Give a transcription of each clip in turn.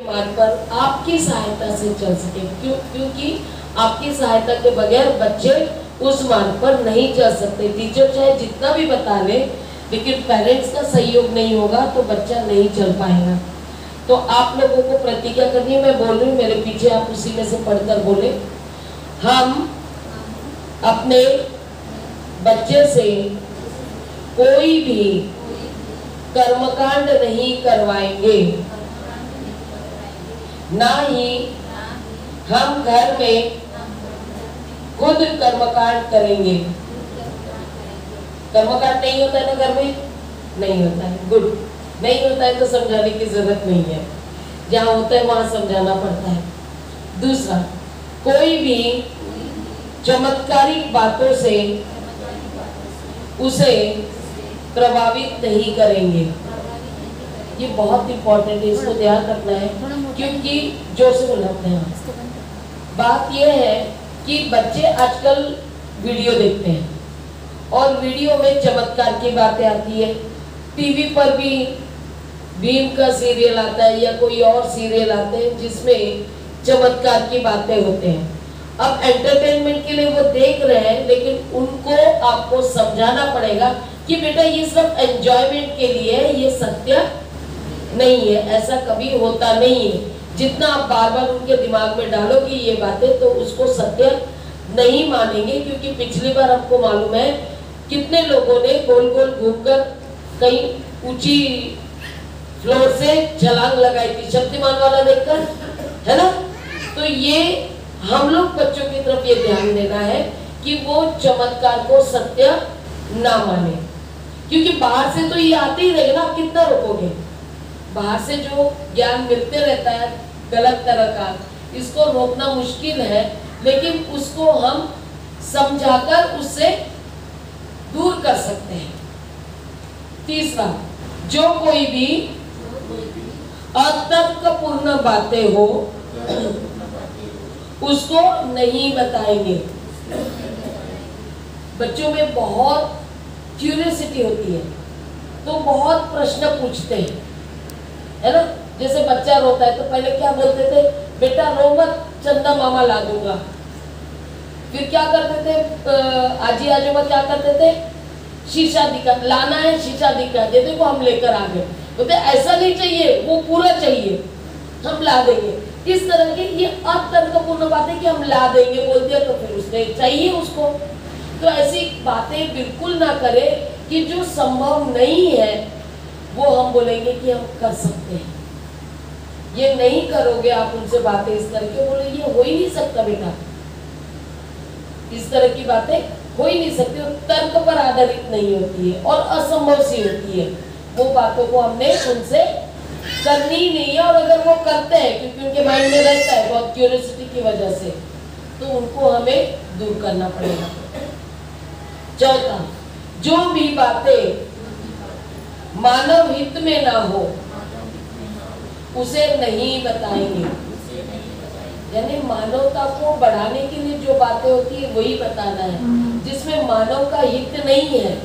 मार्ग पर आपकी सहायता से चल सके। क्योंकि आपकी सहायता के बगैर बच्चे उस मार्ग पर नहीं चल सकते। टीचर चाहे जितना भी बता ले, लेकिन पेरेंट्स का सहयोग नहीं होगा तो बच्चा नहीं चल पाएगा। तो आप लोगों को प्रतिज्ञा करनी है, मैं बोल रही हूँ, मेरे पीछे आप उसी में से पढ़कर बोले। हम अपने बच्चे से कोई भी कर्मकांड नहीं करवाएंगे, ना ही हम घर में खुद कर्मकांड करेंगे। कर्मकांड नहीं होता है ना घर में? नहीं होता है, गुड। नहीं होता है तो समझाने की जरूरत नहीं है, जहाँ होता है वहां समझाना पड़ता है। दूसरा, कोई भी चमत्कारिक बातों से उसे प्रभावित नहीं करेंगे। ये बहुत इंपॉर्टेंट है, इसको ध्यान रखना है, क्योंकि जोर से बोलना है। बात यह है कि बच्चे आजकल वीडियो देखते हैं और वीडियो में चमत्कार की बातें आती है। टीवी पर भी भीम का सीरियल आता है या कोई और सीरियल आते हैं जिसमें चमत्कार की बातें होते हैं। अब एंटरटेनमेंट के लिए वो देख रहे हैं, लेकिन उनको आपको समझाना पड़ेगा कि बेटा ये सब एंजॉयमेंट के लिए है, ये सत्य नहीं है, ऐसा कभी होता नहीं है। जितना आप बार बार उनके दिमाग में डालोगे ये बातें, तो उसको सत्य नहीं मानेंगे। क्योंकि पिछली बार आपको मालूम है कितने लोगों ने गोल गोल घूमकर कहीं ऊंची फ्लोर से छलांग लगाई थी, शक्तिमान वाला देखकर, है ना? तो ये हम लोग बच्चों की तरफ ये ध्यान देना है कि वो चमत्कार को सत्य ना माने। क्योंकि बाहर से तो ये आते ही रहेगा ना, आप कितना रोकोगे? बाहर से जो ज्ञान मिलते रहता है गलत तरह का, इसको रोकना मुश्किल है, लेकिन उसको हम समझाकर उससे दूर कर सकते हैं। तीसरा, जो कोई भी अतर्कपूर्ण बातें हो उसको नहीं बताएंगे। बच्चों में बहुत क्यूरियोसिटी होती है, तो बहुत प्रश्न पूछते हैं, है ना? जैसे बच्चा रोता है तो पहले क्या बोलते थे? बेटा रो मत, चंदा मामा ला दूंगा। फिर क्या करते थे? आजी आजोबा क्या करते थे? शीशा दिखा, लाना है शीशा दिखा, ये देखो हम लेकर आ गए। बोलते ऐसा नहीं चाहिए, वो पूरा चाहिए, हम ला देंगे। इस तरह की ये अतर्कपूर्ण बातें कि हम ला देंगे बोल दिया तो फिर उसने चाहिए उसको। तो ऐसी बातें बिल्कुल ना करें कि जो संभव नहीं है वो हम बोलेंगे कि हम कर सकते हैं। ये नहीं करोगे आप उनसे बातें इस तरह के, बोले ये हो ही नहीं सकता बेटा, इस तरह की बातें हो ही नहीं सकती, तर्क पर आधारित नहीं होती है और असंभव सी होती है। वो बातों को हमने उनसे करनी ही नहीं है। और अगर वो करते हैं क्योंकि उनके माइंड में रहता है बहुत क्यूरियोसिटी की वजह से, तो उनको हमें दूर करना पड़ेगा। चौथा, जो भी बातें मानव हित में ना हो उसे नहीं बताएंगे। यानी मानवता को बढ़ाने के लिए जो बातें होती है वही बताना है, जिसमें मानव का हित नहीं है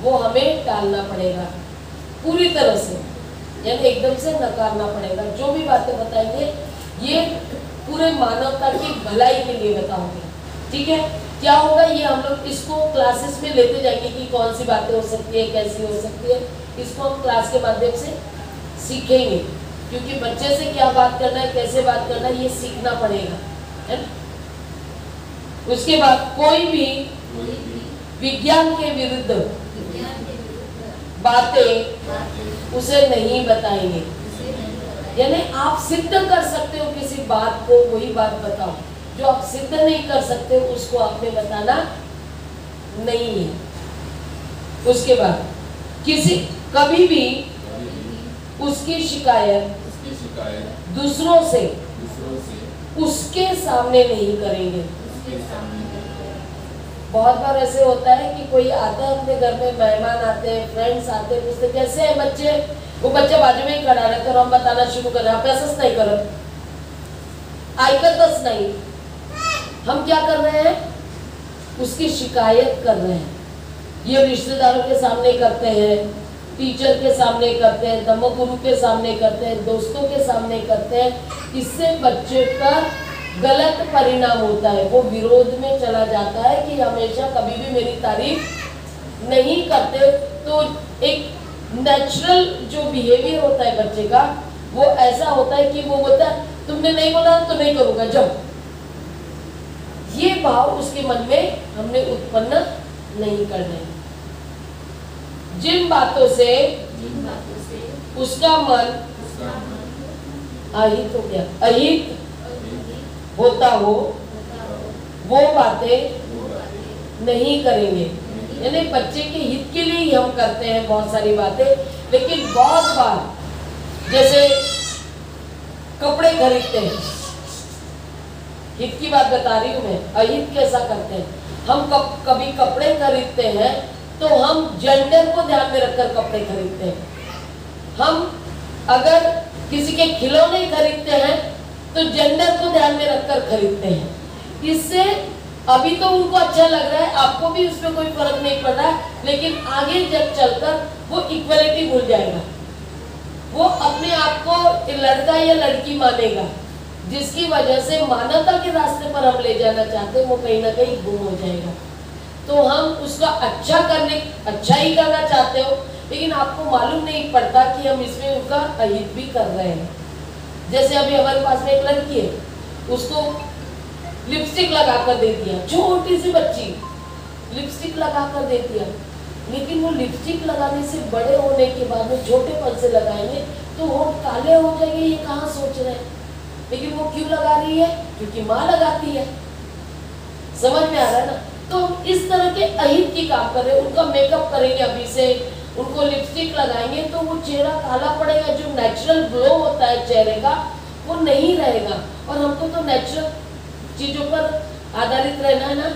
वो हमें टालना पड़ेगा पूरी तरह से, यानी एकदम से नकारना पड़ेगा। जो भी बातें बताएंगे ये पूरे मानवता की भलाई के लिए बताओगे, ठीक है? क्या होगा, ये हम लोग इसको क्लासेस में लेते जाएंगे कि कौन सी बातें हो सकती है, कैसी हो सकती है, इसको हम क्लास के माध्यम से सीखेंगे। क्योंकto बच्चे से क्या बात करना है, कैसे बात करना है, ये सीखना पड़ेगा, है ना? उसके बाद कोई भी विज्ञान के विरुद्ध बातें उसे नहीं बताएंगे। यानी आप सिद्ध कर सकते हो किसी बात को, वही बात बताओ। जो आप सिद्ध नहीं कर सकते उसको आपने बताना नहीं है। उसके बाद कभी भी उसकी शिकायत दूसरों से उसके सामने नहीं करेंगे। बहुत बार ऐसे होता है कि कोई आता है अपने घर में, मेहमान आते हैं, फ्रेंड्स आते हैं, पूछते कैसे है बच्चे, वो बच्चा बाजू में ही खड़ा रहता है और हम बताना शुरू कर रहे हैं, आप ऐसा नहीं करो, आयकर नहीं। हम क्या कर रहे हैं? उसकी शिकायत कर रहे हैं। ये रिश्तेदारों के सामने करते हैं, टीचर के सामने करते हैं, धर्मगुरु के सामने करते हैं, दोस्तों के सामने करते हैं, इससे बच्चे का गलत परिणाम होता है। वो विरोध में चला जाता है कि हमेशा कभी भी मेरी तारीफ नहीं करते। तो एक नेचुरल जो बिहेवियर होता है बच्चे का वो ऐसा होता है कि वो बोलता है तुमने नहीं बोला तो नहीं करूंगा, जाओ। ये भाव उसके मन में हमने उत्पन्न नहीं करना है। जिन बातों से उसका मन अहित हो गया, अहित होता हो वो बातें नहीं करेंगे। यानी बच्चे के हित के लिए ही हम करते हैं बहुत सारी बातें, लेकिन बहुत बार जैसे कपड़े खरीदते हैं, हित की बात बता रही हूं मैं, अहित कैसा करते हैं हम। कभी कपड़े खरीदते हैं तो हम जेंडर को ध्यान में रखकर कपड़े खरीदते हैं। हम अगर किसी के खिलौने खरीदते हैं तो जेंडर को ध्यान में रखकर खरीदते हैं। इससे अभी तो उनको अच्छा लग रहा है, आपको भी उसमें कोई फर्क नहीं पड़ रहा है, लेकिन आगे जब चलकर वो इक्वलिटी भूल जाएगा। वो अपने आप को लड़का या लड़की मानेगा, जिसकी वजह से मानवता के रास्ते पर हम ले जाना चाहते हैं वो कहीं ना कहीं गुम हो जाएगा। तो हम उसका अच्छा ही करना चाहते हो, लेकिन आपको मालूम नहीं पड़ता कि हम इसमें उनका अहित भी कर रहे हैं। जैसे अभी हमारे पास में एक लड़की है, उसको लिपस्टिक लगा कर दे दिया, छोटी सी बच्ची लिपस्टिक लगा कर दे दिया, लेकिन वो लिपस्टिक लगाने से बड़े होने के बाद में छोटेपन से लगाएंगे तो होंठ काले हो जाएंगे, ये कहाँ सोच रहे हैं। लेकिन वो क्यों लगा रही है? क्योंकि माँ लगाती है। समझ में आ रहा है ना? तो हम इस तरह के अहित की काम कर रहे हैं। उनका मेकअप करेंगे अभी से, उनको लिपस्टिक लगाएंगे तो वो चेहरा काला पड़ेगा, जो नेचुरल ग्लो होता है चेहरे का वो नहीं रहेगा। और हमको तो नेचुरल चीजों पर आधारित रहना है ना,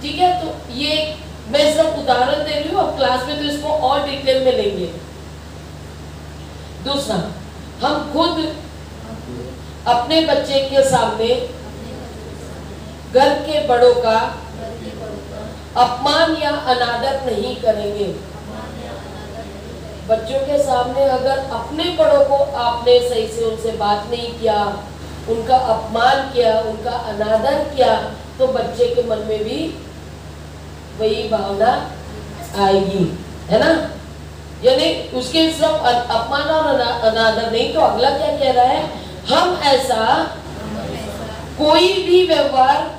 ठीक है। तो ये मैं सब उदाहरण दे रही हूँ, अब क्लास में तो इसको और डिटेल में लेंगे। दूसरा, हम खुद अपने बच्चे के सामने घर के बड़ों का अपमान या अनादर नहीं करेंगे। बच्चों के सामने अगर अपने बड़ों को आपने सही से उनसे बात नहीं किया, उनका अपमान किया, उनका अनादर किया, तो बच्चे के मन में भी वही भावना आएगी, है ना। यानी उसके सब अपमान और अनादर नहीं। तो अगला क्या कह रहा है? हम ऐसा कोई भी व्यवहार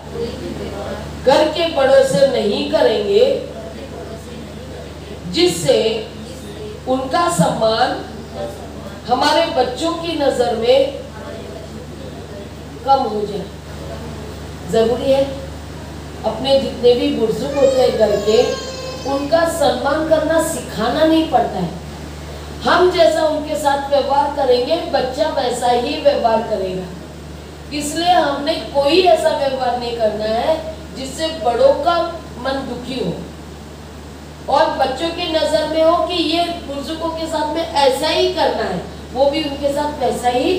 घर के बड़ों से नहीं करेंगे जिससे उनका सम्मान हमारे बच्चों की नजर में कम हो जाए। जरूरी है अपने जितने भी बुजुर्ग होते हैं घर के, उनका सम्मान करना सिखाना नहीं पड़ता है। हम जैसा उनके साथ व्यवहार करेंगे बच्चा वैसा ही व्यवहार करेगा। इसलिए हमने कोई ऐसा व्यवहार नहीं करना है जिससे बड़ों का मन दुखी हो और बच्चों की नजर में हो कि ये बुजुर्गों के साथ में ऐसा ही करना है, वो भी उनके साथ वैसा ही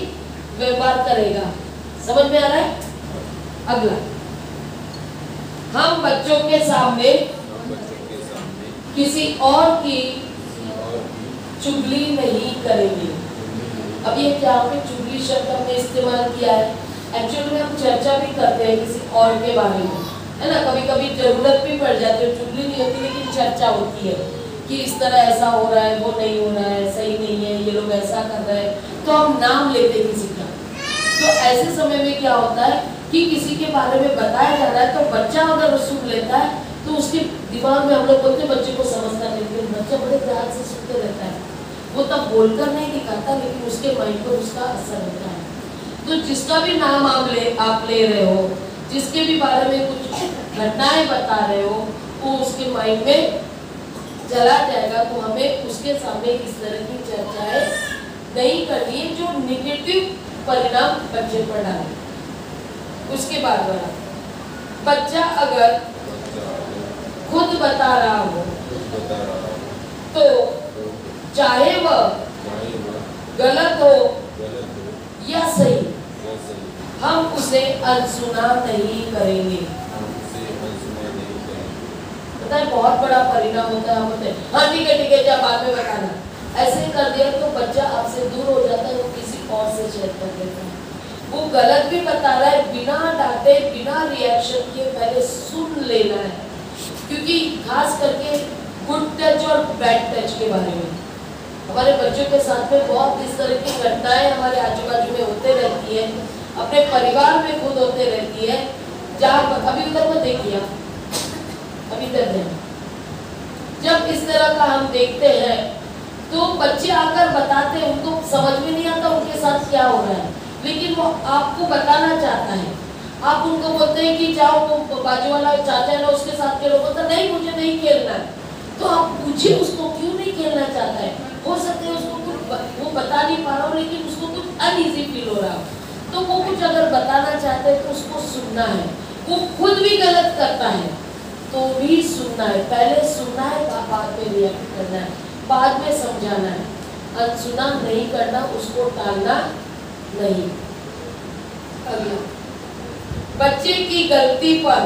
व्यवहार करेगा। समझ में आ रहा है? अगला, हम बच्चों के सामने किसी और की चुगली नहीं करेंगे। अब ये क्या पे चुगली शब्द हमने इस्तेमाल किया है, एक्चुअली में हम चर्चा भी करते हैं किसी और के बारे में, है ना। कभी कभी जरूरत भी पड़ जाती है, चुगली नहीं होती लेकिन चर्चा होती है कि इस तरह ऐसा हो रहा है, वो नहीं हो रहा है, सही नहीं है, ये लोग ऐसा कर रहे हैं, तो हम नाम लेते हैं किसी का। तो ऐसे समय में क्या होता है कि किसी के बारे में बताया जा रहा है तो बच्चा अगर सुन लेता है तो उसके दिमाग में, हम लोग बोलते हैं बच्चे को समझता नहीं, लेकिन बच्चा बड़े ध्यान से सुनते रहता है। वो तब बोलकर नहीं दिखाता लेकिन उसके माइंड पर उसका असर होता है। तो जिसका भी नाम आप ले रहे हो, जिसके भी बारे में कुछ घटनाएं बता रहे हो, वो उसके माइंड में चला जाएगा। तो हमें उसके सामने इस तरह की चर्चाएं नहीं करनी है जो निगेटिव परिणाम बच्चे पर डाले। उसके बाद वाला, बच्चा अगर खुद बता रहा हो तो चाहे वह गलत हो या सही, हम उसे अनसुना नहीं करेंगे। पता है बहुत बड़ा परिणाम होता है। हम बोलते हैं हाँ ठीक है जब बाद में बताना, ऐसे कर दिया तो बच्चा आपसे दूर हो जाता है, वो किसी और से शेयर कर देता है। वो गलत भी बता रहा है, बिना डांटे बिना रिएक्शन के पहले सुन लेना है, क्योंकि खास करके गुड टच और बैड टच के बारे में हमारे बच्चों के साथ में बहुत इस तरह की घटनाएं हमारे आजू बाजू में होते रहती है, अपने परिवार में खुद होते रहती है। जहाँ अभी उधर को देखिए, अभी इधर जब इस तरह का हम देखते हैं तो बच्चे आकर बताते हैं, उनको समझ में नहीं आता उनके साथ क्या हो रहा है, लेकिन वो आपको बताना चाहता है। आप उनको बोलते हैं कि जाओ वो बाजू वाला चाचा है ना उसके साथ खेलो, बोलता नहीं मुझे नहीं खेलना है। तो आप पूछिए उसको क्यों नहीं खेलना चाहता है। हो सकता है उसको कुछ वो बता नहीं पा रहा हो, लेकिन उसको कुछ अनईजी फील हो रहा हो, तो वो कुछ अगर बताना चाहते हैं तो उसको सुनना है। वो खुद भी गलत करता है तो भी सुनना है, पहले सुनना है, बाद में रिएक्ट करना है, बाद में समझाना है, अनसुना नहीं करना, उसको टालना नहीं। अगला, बच्चे की गलती पर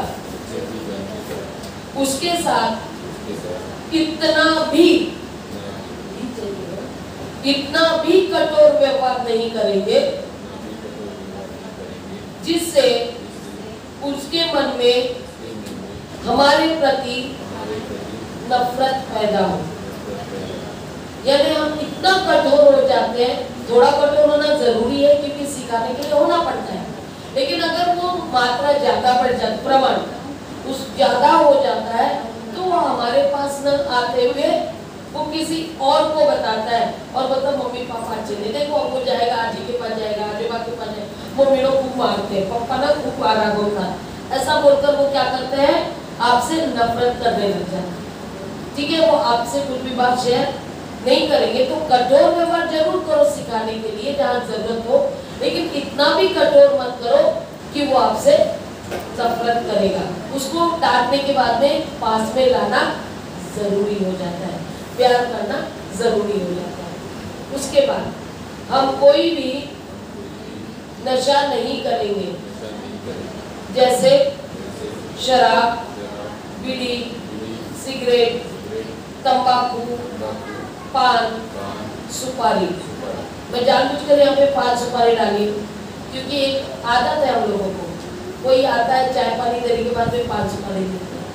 उसके साथ इतना भी कठोर व्यवहार नहीं करेंगे जिससे उसके मन में हमारे प्रति नफरत पैदा हो। यानी हम इतना कठोर हो जाते हैं, थोड़ा कठोर होना जरूरी है क्योंकि सिखाने के लिए होना पड़ता है, लेकिन अगर वो मात्रा ज्यादा बढ़ जाती, प्रमाण उस ज्यादा हो जाता है, तो वो हमारे पास न आते हुए वो किसी और को बताता है और मतलब मम्मी पापा अच्छे नहीं, देखो वो जाएगा आजी के पास जाएगा, आजोबा के पास जाएगा, मम्मी लोग खूब मारते हैं, पापा ना खूब मारा होता है, ऐसा बोलकर वो क्या करते हैं, आपसे नफरत करने लग जाते हैं। ठीक है, वो आपसे कुछ भी बात शेयर नहीं करेंगे। तो कठोर व्यवहार जरूर करो सिखाने के लिए जहाँ जरूरत हो, लेकिन इतना भी कठोर मत करो कि वो आपसे नफरत करेगा। उसको डांटने के बाद में पास में लाना जरूरी हो जाता है, प्यार करना जरूरी हो जाता है। उसके बाद हम कोई भी नशा नहीं करेंगे, जैसे शराब, बीड़ी, सिगरेट, तंबाकू, पान, सुपारी। मैं जानबूझकर यहाँ पे पान सुपारी डाली क्योंकि एक आदत है हम लोगों को, कोई आता है चाय पानी देने के बाद में पान सुपारी देते हैं,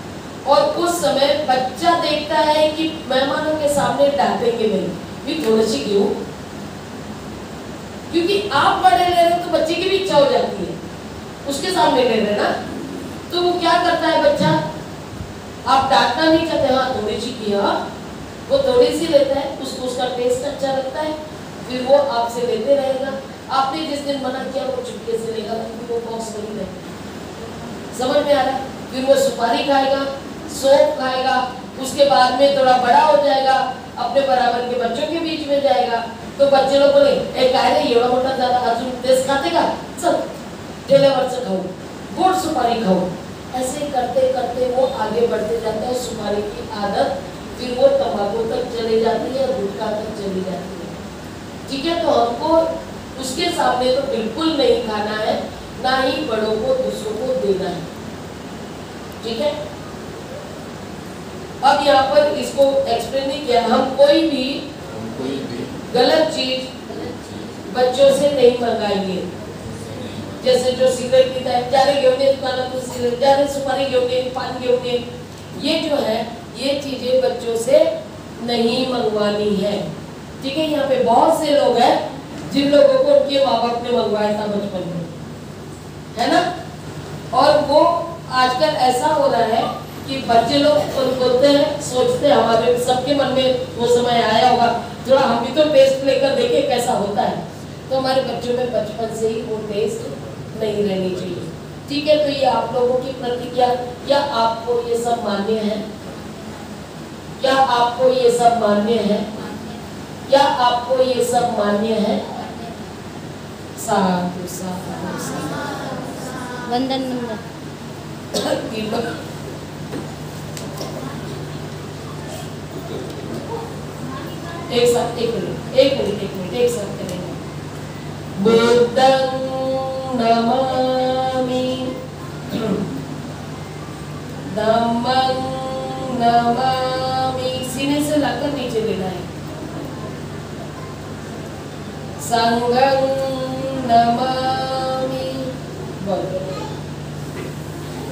और उस समय बच्चा देखता है कि मेहमानों के सामने डांटेंगे भी थोड़ी सी क्यों, क्योंकि आप बड़े ले रहे हो तो बच्चे की भी इच्छा हो जाती है, उसके सामने ले रहे ना, तो वो क्या करता है बच्चा, आप डांटना नहीं चाहते, हाँ थोड़ी सी की, हाँ वो थोड़ी सी लेता है, उसको उसका टेस्ट अच्छा लगता है, फिर वो आपसे लेते रहेगा। आपने जिस दिन मना किया वो चुपके से लेगा, क्योंकि वो बॉक्स नहीं रहेगा, समझ में आ रहा है। फिर वो सुपारी खाएगा, सोप खाएगा, उसके बाद में थोड़ा बड़ा हो जाएगा, अपने बराबर के बच्चों के बीच में जाएगा, तो बच्चे लोग बोले एक आए एवढा मोठा ज्यादा अजून टेस्ट खाते का, चल ठेल्यावरचं खाऊ, गोड सुपारी खाऊ। ऐसे करते करते वो आगे बढ़ते जाता है, सुपारी की आदत फिर वो तंबाकू तक चली जाती है, गुटखा तक चली जाती है। ठीक है, तो हमको उसके सामने तो बिल्कुल नहीं खाना है, ना ही बड़ों को दूसरों को देना है। ठीक है, अब यहाँ पर इसको एक्सप्लेन नहीं किया, हम कोई भी गलत चीज बच्चों से नहीं मंगाएंगे। जैसे जो सिगरेट पीता है, जा रहे घेऊन ये दुकानातून सिगरेट, जा रहे सुपारी घेऊन ये, पान घेऊन ये, ये जो है ये चीजें बच्चों से नहीं मंगवानी है। ठीक है, यहाँ पे बहुत से लोग हैं जिन लोगों को उनके माँ बाप ने मंगवाया था बचपन में, है ना, और वो आजकल ऐसा हो रहा है कि बच्चे लोग बोलते हैं, सोचते हैं, हमारे सबके मन में वो समय आया होगा, थोड़ा हम भी तो टेस्ट लेकर देखें कैसा होता है, तो हमारे बच्चों में बचपन से ही वो टेस्ट नहीं रहनी चाहिए। ठीक है, तो ये आप लोगों की प्रतिक्रिया, क्या आपको ये सब मान्य है? क्या आपको ये सब मान्य है? क्या आपको ये सब मान्य है? साधु साधु साधु। वंदन वंदन। एक साथ, एक मिनट एक साथ करेंगे। बुद्धं नमामि, धम्मं नमामि, सीने से लाकर नीचे लेना है। संघं नमामि। बहुत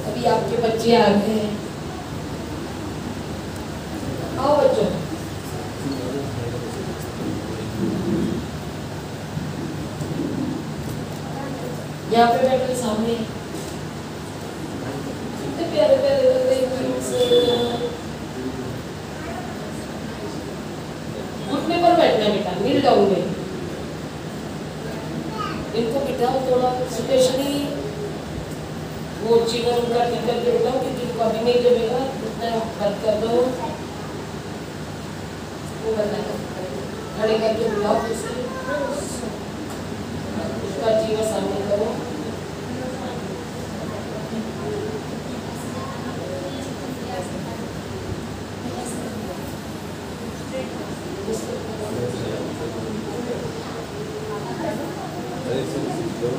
अभी आपके बच्चे आ गए हैं, आओ बच्चों। यहाँ पे बैठे सामने, कितने प्यारे प्यारे लग रहे हैं। घुटने पर बैठना है बेटा, नील डाउन में। इनको बिठाओ थोड़ा स्पेशली, वो चीवर उनका ठीक करके बिठाओ क्योंकि उनको अभी नहीं जमेगा, उतना बंद कर दो। वो बंद खड़े करके बुलाओ, उसका चीवर